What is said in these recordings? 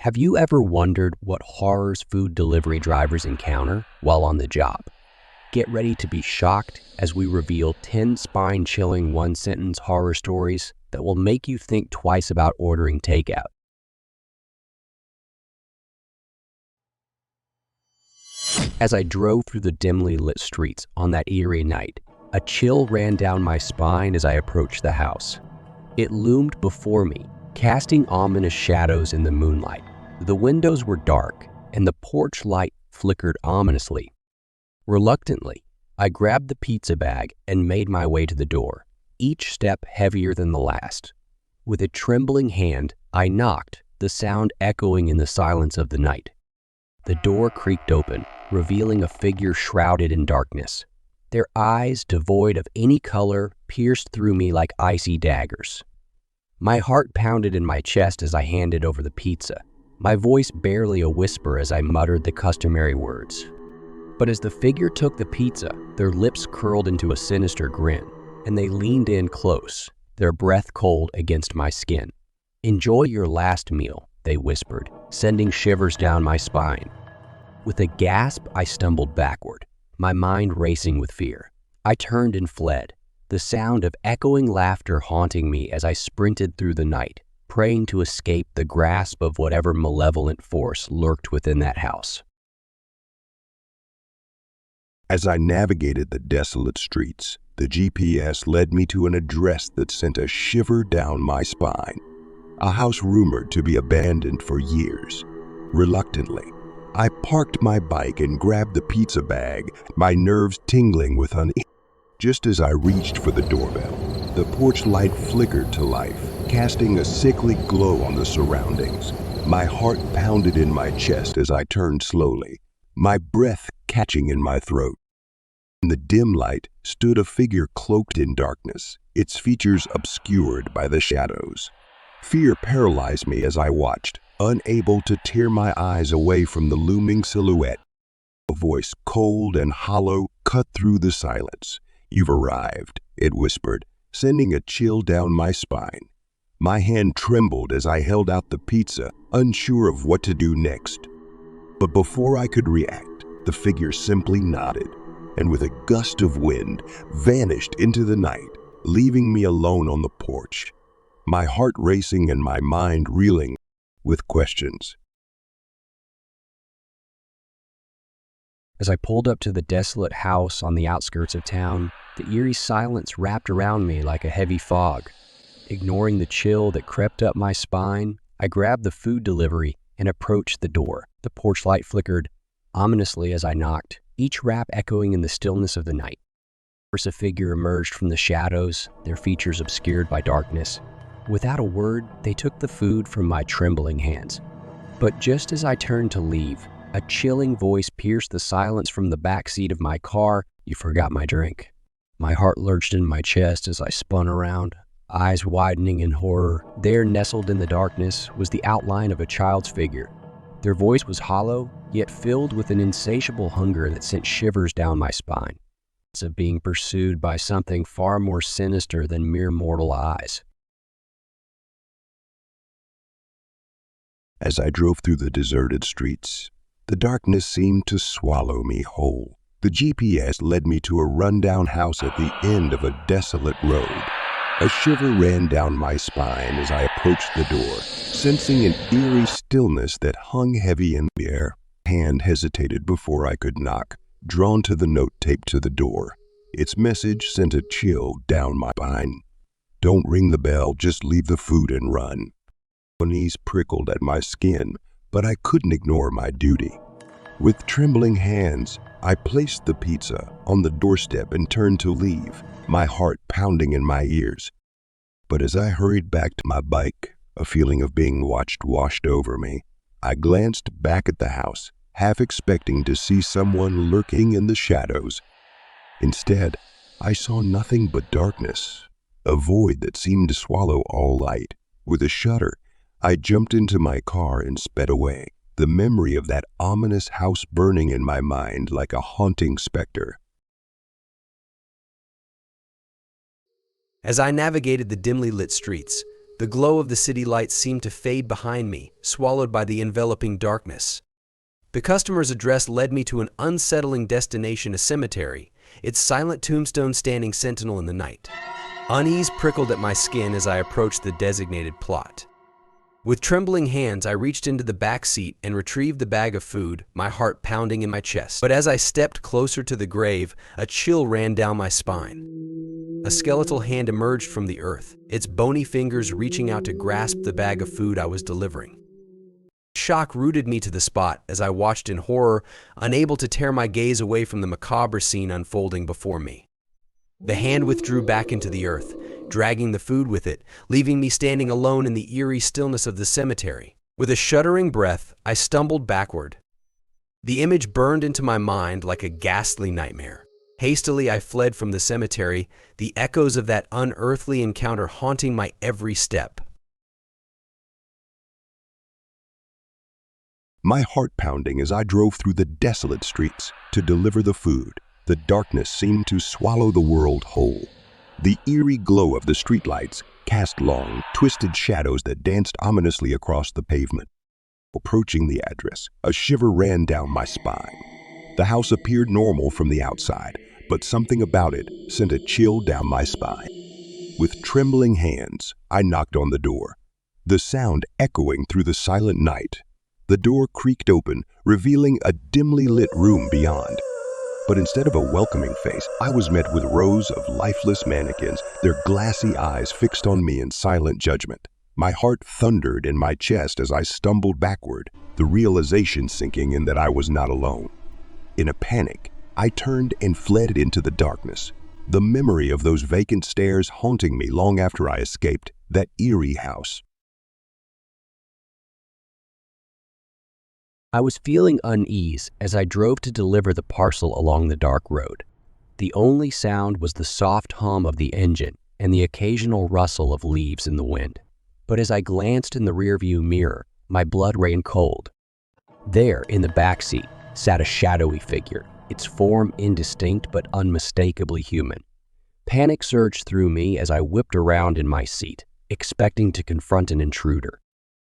Have you ever wondered what horrors food delivery drivers encounter while on the job? Get ready to be shocked as we reveal 10 spine-chilling one-sentence horror stories that will make you think twice about ordering takeout. As I drove through the dimly lit streets on that eerie night, a chill ran down my spine as I approached the house. It loomed before me, casting ominous shadows in the moonlight. The windows were dark, and the porch light flickered ominously. Reluctantly, I grabbed the pizza bag and made my way to the door, each step heavier than the last. With a trembling hand, I knocked, the sound echoing in the silence of the night. The door creaked open, revealing a figure shrouded in darkness. Their eyes, devoid of any color, pierced through me like icy daggers. My heart pounded in my chest as I handed over the pizza, my voice barely a whisper as I muttered the customary words. But as the figure took the pizza, their lips curled into a sinister grin, and they leaned in close, their breath cold against my skin. "Enjoy your last meal," they whispered, sending shivers down my spine. With a gasp, I stumbled backward, my mind racing with fear. I turned and fled, the sound of echoing laughter haunting me as I sprinted through the night, praying to escape the grasp of whatever malevolent force lurked within that house. As I navigated the desolate streets, the GPS led me to an address that sent a shiver down my spine. A house rumored to be abandoned for years. Reluctantly, I parked my bike and grabbed the pizza bag, my nerves tingling with unease. Just as I reached for the doorbell, the porch light flickered to life, casting a sickly glow on the surroundings. My heart pounded in my chest as I turned slowly, my breath catching in my throat. In the dim light stood a figure cloaked in darkness, its features obscured by the shadows. Fear paralyzed me as I watched, unable to tear my eyes away from the looming silhouette. A voice, cold and hollow, cut through the silence. "You've arrived," it whispered, sending a chill down my spine. My hand trembled as I held out the pizza, unsure of what to do next. But before I could react, the figure simply nodded, and with a gust of wind, vanished into the night, leaving me alone on the porch, my heart racing and my mind reeling with questions. As I pulled up to the desolate house on the outskirts of town, the eerie silence wrapped around me like a heavy fog. Ignoring the chill that crept up my spine, I grabbed the food delivery and approached the door. The porch light flickered ominously as I knocked, each rap echoing in the stillness of the night. First, a figure emerged from the shadows, their features obscured by darkness. Without a word, they took the food from my trembling hands. But just as I turned to leave, a chilling voice pierced the silence from the back seat of my car. "You forgot my drink." My heart lurched in my chest as I spun around, eyes widening in horror. There, nestled in the darkness, was the outline of a child's figure. Their voice was hollow, yet filled with an insatiable hunger that sent shivers down my spine. It's of being pursued by something far more sinister than mere mortal eyes. As I drove through the deserted streets, the darkness seemed to swallow me whole. The GPS led me to a rundown house at the end of a desolate road. A shiver ran down my spine as I approached the door, sensing an eerie stillness that hung heavy in the air. My hand hesitated before I could knock, drawn to the note taped to the door. Its message sent a chill down my spine. "Don't ring the bell, just leave the food and run." Unease prickled at my skin, but I couldn't ignore my duty. With trembling hands, I placed the pizza on the doorstep and turned to leave, my heart pounding in my ears. But as I hurried back to my bike, a feeling of being watched washed over me. I glanced back at the house, half expecting to see someone lurking in the shadows. Instead, I saw nothing but darkness, a void that seemed to swallow all light. With a shudder, I jumped into my car and sped away, the memory of that ominous house burning in my mind like a haunting specter. As I navigated the dimly lit streets, The glow of the city lights seemed to fade behind me, swallowed by the enveloping darkness. The customer's address led me to an unsettling destination, a cemetery, its silent tombstone standing sentinel in the night. Unease prickled at my skin as I approached the designated plot. With trembling hands, I reached into the back seat and retrieved the bag of food, my heart pounding in my chest. But as I stepped closer to the grave, a chill ran down my spine. A skeletal hand emerged from the earth, its bony fingers reaching out to grasp the bag of food I was delivering. Shock rooted me to the spot as I watched in horror, unable to tear my gaze away from the macabre scene unfolding before me. The hand withdrew back into the earth, dragging the food with it, leaving me standing alone in the eerie stillness of the cemetery. With a shuddering breath, I stumbled backward. The image burned into my mind like a ghastly nightmare. Hastily, I fled from the cemetery, the echoes of that unearthly encounter haunting my every step. My heart pounding as I drove through the desolate streets to deliver the food. The darkness seemed to swallow the world whole. The eerie glow of the streetlights cast long, twisted shadows that danced ominously across the pavement. Approaching the address, a shiver ran down my spine. The house appeared normal from the outside, but something about it sent a chill down my spine. With trembling hands, I knocked on the door, the sound echoing through the silent night. The door creaked open, revealing a dimly lit room beyond. But instead of a welcoming face, I was met with rows of lifeless mannequins, their glassy eyes fixed on me in silent judgment. My heart thundered in my chest as I stumbled backward, the realization sinking in that I was not alone. In a panic, I turned and fled into the darkness, the memory of those vacant stairs haunting me long after I escaped that eerie house. I was feeling unease as I drove to deliver the parcel along the dark road. The only sound was the soft hum of the engine and the occasional rustle of leaves in the wind. But as I glanced in the rearview mirror, my blood ran cold. There, in the back seat, sat a shadowy figure, its form indistinct but unmistakably human. Panic surged through me as I whipped around in my seat, expecting to confront an intruder.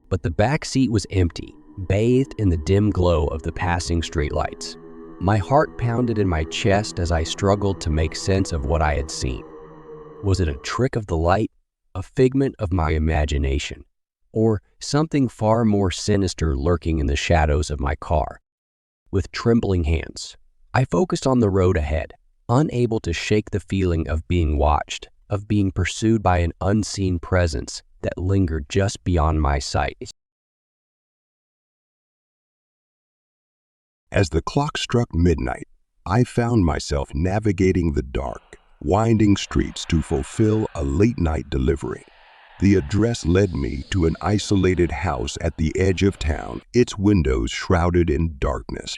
But the back seat was empty, bathed in the dim glow of the passing streetlights. My heart pounded in my chest as I struggled to make sense of what I had seen. Was it a trick of the light, a figment of my imagination, or something far more sinister lurking in the shadows of my car? With trembling hands, I focused on the road ahead, unable to shake the feeling of being watched, of being pursued by an unseen presence that lingered just beyond my sight. As the clock struck midnight, I found myself navigating the dark, winding streets to fulfill a late-night delivery. The address led me to an isolated house at the edge of town, its windows shrouded in darkness.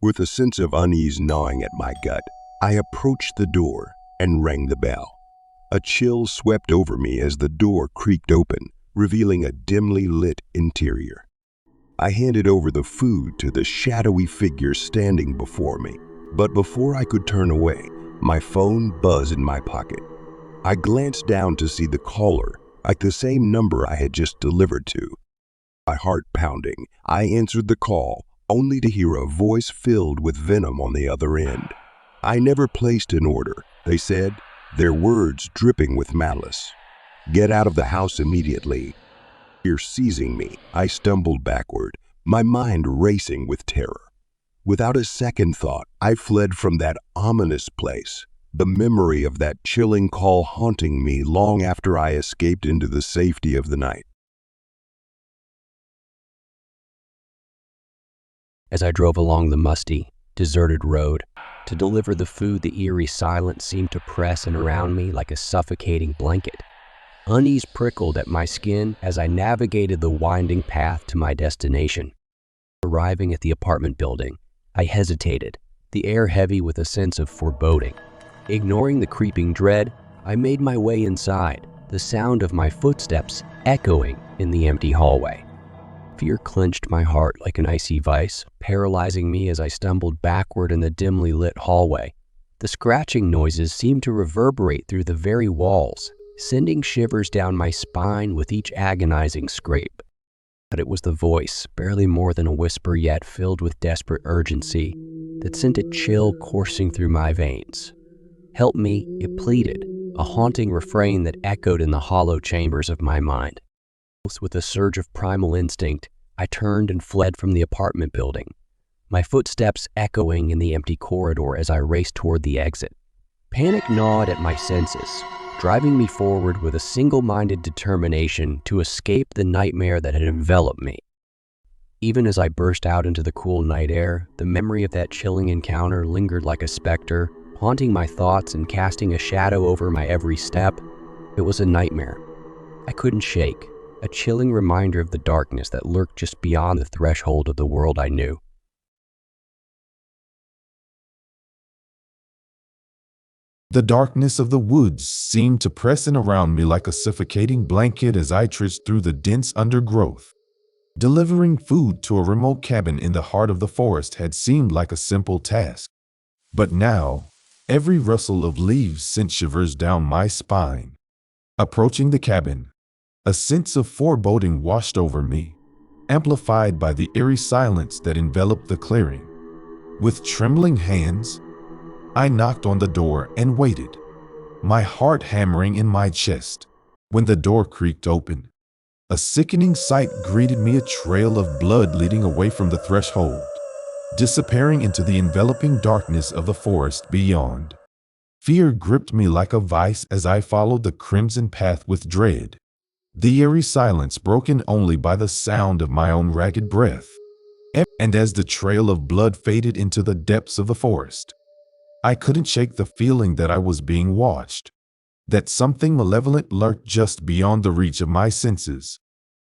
With a sense of unease gnawing at my gut, I approached the door and rang the bell. A chill swept over me as the door creaked open, revealing a dimly lit interior. I handed over the food to the shadowy figure standing before me, but before I could turn away, my phone buzzed in my pocket. I glanced down to see the caller, like the same number I had just delivered to. My heart pounding, I answered the call, only to hear a voice filled with venom on the other end. I never placed an order, they said, their words dripping with malice. Get out of the house immediately. Fear seizing me, I stumbled backward, my mind racing with terror. Without a second thought, I fled from that ominous place, the memory of that chilling call haunting me long after I escaped into the safety of the night. As I drove along the musty, deserted road to deliver the food, the eerie silence seemed to press in around me like a suffocating blanket. Unease prickled at my skin as I navigated the winding path to my destination. Arriving at the apartment building, I hesitated, the air heavy with a sense of foreboding. Ignoring the creeping dread, I made my way inside, the sound of my footsteps echoing in the empty hallway. Fear clenched my heart like an icy vice, paralyzing me as I stumbled backward in the dimly lit hallway. The scratching noises seemed to reverberate through the very walls, sending shivers down my spine with each agonizing scrape. But it was the voice, barely more than a whisper yet filled with desperate urgency, that sent a chill coursing through my veins. "Help me," it pleaded, a haunting refrain that echoed in the hollow chambers of my mind. With a surge of primal instinct, I turned and fled from the apartment building, my footsteps echoing in the empty corridor as I raced toward the exit. Panic gnawed at my senses, driving me forward with a single-minded determination to escape the nightmare that had enveloped me. Even as I burst out into the cool night air, the memory of that chilling encounter lingered like a specter, haunting my thoughts and casting a shadow over my every step. It was a nightmare I couldn't shake, a chilling reminder of the darkness that lurked just beyond the threshold of the world I knew. The darkness of the woods seemed to press in around me like a suffocating blanket as I trudged through the dense undergrowth. Delivering food to a remote cabin in the heart of the forest had seemed like a simple task. But now, every rustle of leaves sent shivers down my spine. Approaching the cabin, a sense of foreboding washed over me, amplified by the eerie silence that enveloped the clearing. With trembling hands, I knocked on the door and waited, my heart hammering in my chest. When the door creaked open, a sickening sight greeted me, a trail of blood leading away from the threshold, disappearing into the enveloping darkness of the forest beyond. Fear gripped me like a vice as I followed the crimson path with dread, the eerie silence broken only by the sound of my own ragged breath. And as the trail of blood faded into the depths of the forest, I couldn't shake the feeling that I was being watched, that something malevolent lurked just beyond the reach of my senses,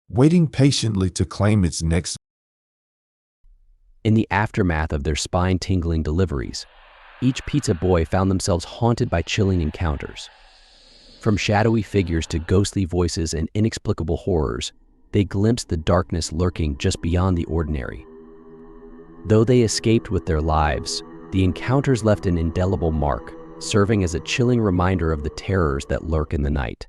waiting patiently to claim its next. In the aftermath of their spine-tingling deliveries, each pizza boy found themselves haunted by chilling encounters. From shadowy figures to ghostly voices and inexplicable horrors, they glimpsed the darkness lurking just beyond the ordinary. Though they escaped with their lives, the encounters left an indelible mark, serving as a chilling reminder of the terrors that lurk in the night.